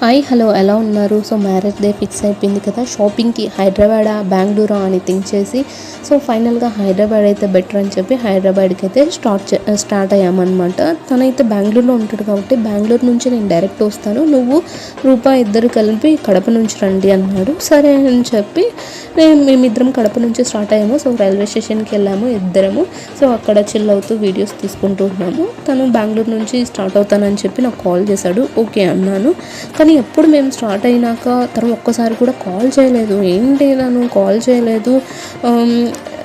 Hi hello ఎలా ఉన్నారు? So marriage day fix అయిపోయింది కదా, షాపింగ్కి హైదరాబాదా బెంగళూరు అని థింక్ చేసి సో ఫైనల్గా హైదరాబాద్ అయితే బెటర్ అని చెప్పి హైదరాబాద్కి అయితే స్టార్ట్ అయ్యామన్నమాట. తనైతే బెంగళూరులో ఉంటాడు కాబట్టి బెంగళూరు నుంచి నేను డైరెక్ట్ వస్తాను, నువ్వు రూపాయి ఇద్దరు కలిపి కడప నుంచి రండి అన్నాడు. సరే అని చెప్పి మేమిద్దరం కడప నుంచి స్టార్ట్ అయ్యాము. సో రైల్వే స్టేషన్కి వెళ్ళాము ఇద్దరము. సో అక్కడ చిల్ అవుతూ వీడియోస్ తీసుకుంటూ ఉన్నాము. తను బెంగళూరు నుంచి స్టార్ట్ అవుతానని చెప్పి నాకు కాల్ చేశాడు. ఓకే అన్నాను. కానీ ఎప్పుడు మేము స్టార్ట్ అయినాక తను ఒక్కసారి కూడా కాల్ చేయలేదు. ఏంటి నన్ను కాల్ చేయలేదు,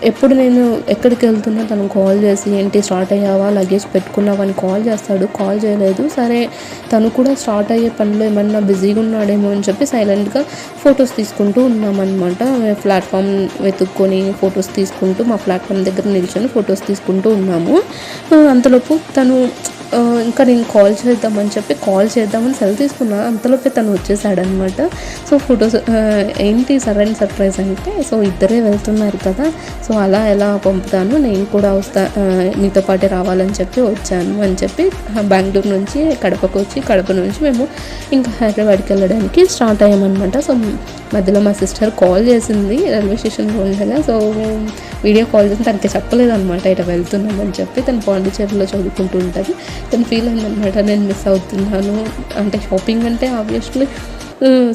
ఎప్పుడు నేను ఎక్కడికి వెళ్తున్నా తను కాల్ చేసి ఏంటి స్టార్ట్ అయ్యావా, లగేజ్ పెట్టుకున్నావా అని కాల్ చేస్తాడు. కాల్ చేయలేదు. సరే తను కూడా స్టార్ట్ అయ్యే పనిలో ఏమన్నా బిజీగా ఉన్నాడేమో అని చెప్పి సైలెంట్గా ఫొటోస్ తీసుకుంటూ ఉన్నామన్నమాట. ప్లాట్ఫామ్ వెతుక్కొని ఫొటోస్ తీసుకుంటూ మా ప్లాట్ఫామ్ దగ్గర నిల్చొని ఫొటోస్ తీసుకుంటూ ఉన్నాము. అంతలోపు తను ఇంకా నేను కాల్ చేద్దామని సెల్ తీసుకున్నా. అంతలోపే తను వచ్చేసాడనమాట. సో ఫొటోస్ ఏంటి సరైన సర్ప్రైజ్ అంటే, సో ఇద్దరే వెళ్తున్నారు కదా, సో అలా ఎలా పంపుతాను, నేను కూడా మీతో పాటే రావాలని చెప్పి వచ్చాను అని చెప్పి బెంగళూరు నుంచి కడపకు వచ్చి కడప నుంచి మేము ఇంకా హైదరాబాద్కి వెళ్ళడానికి స్టార్ట్ అయ్యామన్నమాట. సో మధ్యలో మా సిస్టర్ కాల్ చేసింది రైల్వే స్టేషన్లో ఉండగా. సో వీడియో కాల్ చేసి తనకి చెప్పలేదన్నమాట ఇట్లా వెళ్తున్నామని చెప్పి. తను పాండిచేరిలో చదువుకుంటూ ఉంటుంది. తను ఫీల్ అయిందనమాట, నేను మిస్ అవుతున్నాను అంటే. షాపింగ్ అంటే ఆబ్వియస్లీ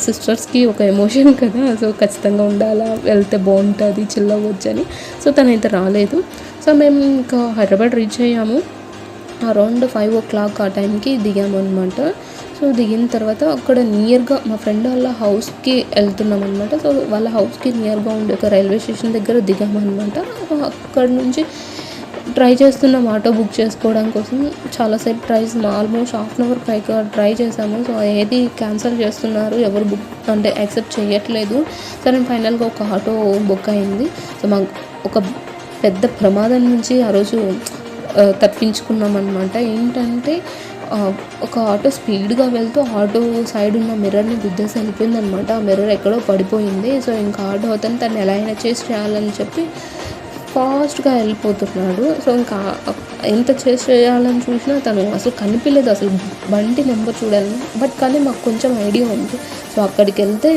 సిస్టర్స్కి ఒక ఎమోషన్ కదా, సో ఖచ్చితంగా ఉండాలా, వెళ్తే బాగుంటుంది, చిల్ అవ్వచ్చు అని. సో తనైతే రాలేదు. సో మేము ఇంకా హైదరాబాద్ రీచ్ అయ్యాము. అరౌండ్ 5 o'clock ఆ టైంకి దిగాము అనమాట. సో దిగిన తర్వాత అక్కడ నియర్గా మా ఫ్రెండ్ వాళ్ళ హౌస్కి వెళ్తున్నాం అనమాట. సో వాళ్ళ హౌస్కి నియర్గా ఉండే ఒక రైల్వే స్టేషన్ దగ్గర దిగామన్నమాట. అక్కడ నుంచి ట్రై చేస్తున్నాం ఆటో బుక్ చేసుకోవడం కోసం. చాలాసేపు ఆల్మోస్ట్ 1/2 hour పైగా ట్రై చేసాము. సో ఏది క్యాన్సిల్ చేస్తున్నారు, ఎవరు బుక్ అంటే యాక్సెప్ట్ చేయట్లేదు. సరే ఫైనల్గా ఒక ఆటో బుక్ అయింది. సో మాకు ఒక పెద్ద ప్రమాదం నుంచి ఆ రోజు తప్పించుకున్నాం అనమాట. ఏంటంటే ఒక ఆటో స్పీడ్గా వెళ్తూ ఆటో సైడ్ ఉన్న మిర్రర్ని గుద్దేసి వెళ్ళిపోయింది అనమాట. ఆ మిర్రర్ ఎక్కడో పడిపోయింది. సో ఇంకా ఆటో అతను తను ఎలా అయినా చేయాలని చెప్పి ఫాస్ట్గా వెళ్ళిపోతున్నాడు. సో ఇంకా ఎంత చేయాలని చూసినా తను అసలు కనిపించలేదు, అసలు బండి నెంబర్ చూడాలని. బట్ కానీ మాకు కొంచెం ఐడియా ఉంది. సో అక్కడికి వెళ్తే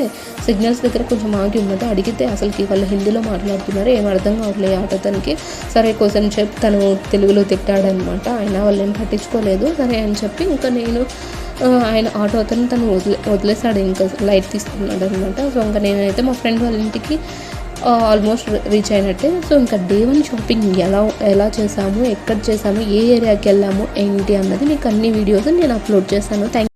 సిగ్నల్స్ దగ్గర కొంచెం ఆగి ఉన్నది. అడిగితే అసలుకి వాళ్ళు హిందీలో మాట్లాడుతున్నారు, ఏం అర్థం కావట్లేదు ఆటో తనకి. సరే క్వశ్చన్ చెప్పి తను తెలుగులో తిట్టాడనమాట. అయినా వాళ్ళు ఏం పట్టించుకోలేదు. సరే అని చెప్పి ఇంకా నేను ఆయన ఆటో అతను తను వదిలేసాడు, ఇంకా లైట్ తీసుకున్నాడు అనమాట. సో ఇంకా నేనైతే మా ఫ్రెండ్ వాళ్ళ ఇంటికి ఆల్మోస్ట్ రీచ్ అయినట్టే. సో ఇంకా డే 1 షాపింగ్ ఎలా చేసాము, ఎక్కడ చేసాము, ఏ ఏరియాకి వెళ్ళాము ఏంటి అన్నది మీకు అన్ని వీడియోస్ నేను అప్లోడ్ చేశాను.